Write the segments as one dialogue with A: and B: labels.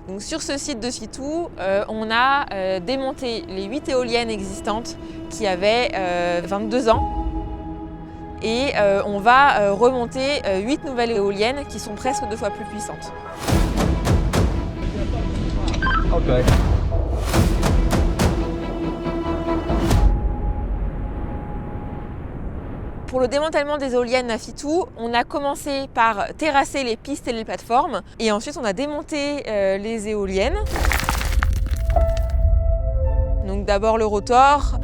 A: Donc sur ce site de Fitou, on a démonté les 8 éoliennes existantes qui avaient 22 ans. Et on va remonter 8 nouvelles éoliennes qui sont presque 2 fois plus puissantes.
B: Okay.
A: Pour le démantèlement des éoliennes à Fitou, on a commencé par terrasser les pistes et les plateformes et ensuite on a démonté les éoliennes. Donc d'abord le rotor.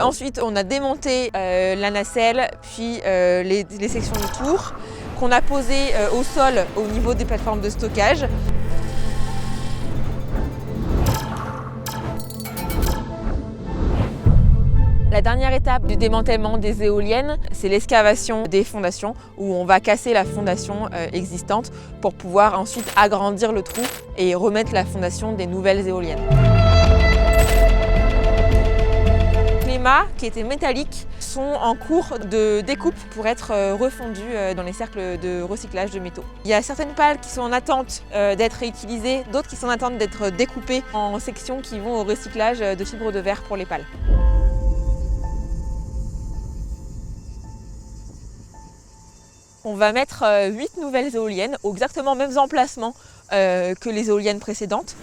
A: Ensuite, on a démonté la nacelle, puis les sections du tour, qu'on a posées au sol au niveau des plateformes de stockage. La dernière étape du démantèlement des éoliennes, c'est l'excavation des fondations, où on va casser la fondation existante pour pouvoir ensuite agrandir le trou et remettre la fondation des nouvelles éoliennes. Les mâts, qui étaient métalliques, sont en cours de découpe pour être refondus dans les cercles de recyclage de métaux. Il y a certaines pales qui sont en attente d'être réutilisées, d'autres qui sont en attente d'être découpées en sections qui vont au recyclage de fibres de verre pour les pales. On va mettre 8 nouvelles éoliennes aux exactement mêmes emplacements que les éoliennes précédentes.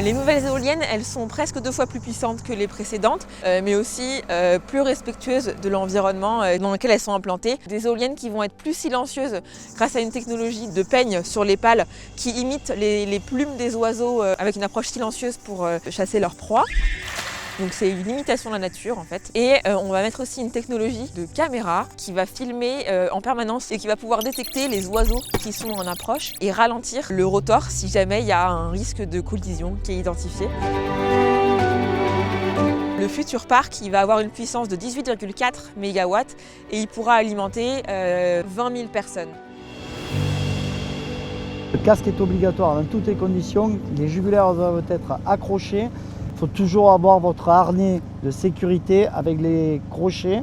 A: Les nouvelles éoliennes, elles sont presque 2 fois plus puissantes que les précédentes, mais aussi plus respectueuses de l'environnement dans lequel elles sont implantées. Des éoliennes qui vont être plus silencieuses grâce à une technologie de peigne sur les pales qui imite les plumes des oiseaux avec une approche silencieuse pour chasser leur proie. Donc c'est une imitation de la nature en fait. Et on va mettre aussi une technologie de caméra qui va filmer en permanence et qui va pouvoir détecter les oiseaux qui sont en approche et ralentir le rotor si jamais il y a un risque de collision qui est identifié. Le futur parc, il va avoir une puissance de 18,4 MW et il pourra alimenter 20 000 personnes.
C: Le casque est obligatoire dans toutes les conditions, les jugulaires doivent être accrochés. Il faut toujours avoir votre harnais de sécurité avec les crochets.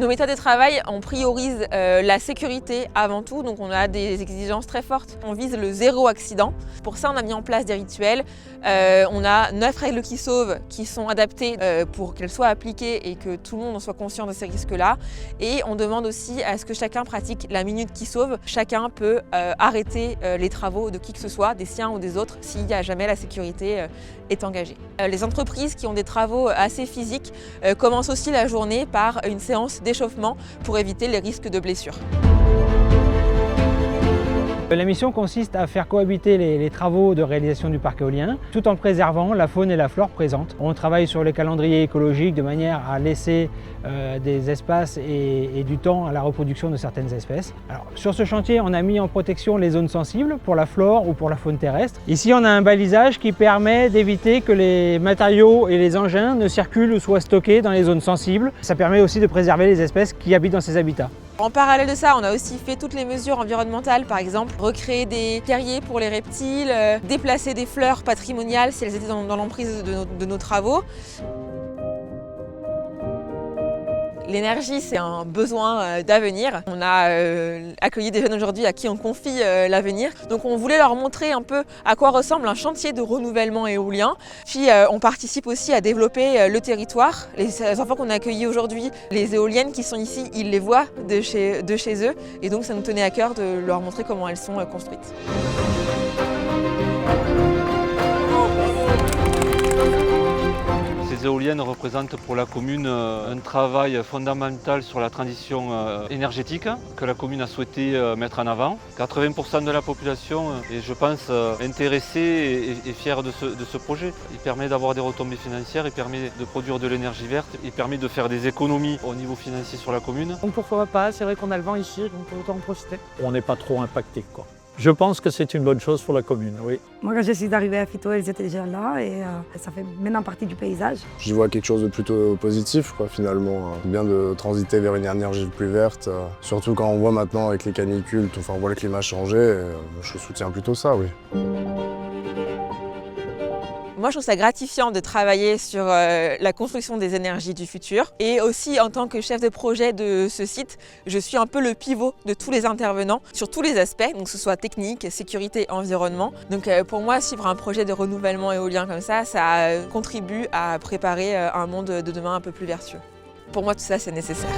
A: Nos méthodes de travail, on priorise la sécurité avant tout, donc on a des exigences très fortes. On vise le 0 accident. Pour ça, on a mis en place des rituels. On a 9 règles qui sauvent qui sont adaptées pour qu'elles soient appliquées et que tout le monde en soit conscient de ces risques-là. Et on demande aussi à ce que chacun pratique la minute qui sauve. Chacun peut arrêter les travaux de qui que ce soit, des siens ou des autres, s'il n'y a jamais la sécurité est engagée. Les entreprises qui ont des travaux assez physiques commencent aussi la journée par une séance d'échauffement pour éviter les risques de blessures.
B: La mission consiste à faire cohabiter les travaux de réalisation du parc éolien tout en préservant la faune et la flore présentes. On travaille sur le calendrier écologique de manière à laisser des espaces et du temps à la reproduction de certaines espèces. Alors, sur ce chantier, on a mis en protection les zones sensibles pour la flore ou pour la faune terrestre. Ici, on a un balisage qui permet d'éviter que les matériaux et les engins ne circulent ou soient stockés dans les zones sensibles. Ça permet aussi de préserver les espèces qui habitent dans ces habitats.
A: En parallèle de ça, on a aussi fait toutes les mesures environnementales, par exemple recréer des terriers pour les reptiles, déplacer des fleurs patrimoniales si elles étaient dans l'emprise de nos travaux. L'énergie, c'est un besoin d'avenir. On a accueilli des jeunes aujourd'hui à qui on confie l'avenir. Donc on voulait leur montrer un peu à quoi ressemble un chantier de renouvellement éolien. Puis on participe aussi à développer le territoire. Les enfants qu'on a accueillis aujourd'hui, les éoliennes qui sont ici, ils les voient de chez eux. Et donc ça nous tenait à cœur de leur montrer comment elles sont construites.
D: Ces éoliennes représentent pour la commune un travail fondamental sur la transition énergétique que la commune a souhaité mettre en avant. 80% de la population est, je pense, intéressée et fière de ce projet. Il permet d'avoir des retombées financières, il permet de produire de l'énergie verte, il permet de faire des économies au niveau financier sur la commune.
E: Donc pourquoi pas, c'est vrai qu'on a le vent ici, donc autant en profiter.
F: On n'est pas trop impacté, quoi. Je pense que c'est une bonne chose pour la commune, oui.
G: Moi, quand je suis arrivée à Fitou, elles étaient déjà là et ça fait maintenant partie du paysage.
H: J'y vois quelque chose de plutôt positif, quoi, finalement. Bien de transiter vers une énergie plus verte, surtout quand on voit maintenant avec les canicules, on voit le climat changer. Je soutiens plutôt ça, oui.
A: Moi, je trouve ça gratifiant de travailler sur la construction des énergies du futur. Et aussi, en tant que chef de projet de ce site, je suis un peu le pivot de tous les intervenants sur tous les aspects, donc que ce soit technique, sécurité, environnement. Donc pour moi, suivre un projet de renouvellement éolien comme ça contribue à préparer un monde de demain un peu plus vertueux. Pour moi, tout ça, c'est nécessaire.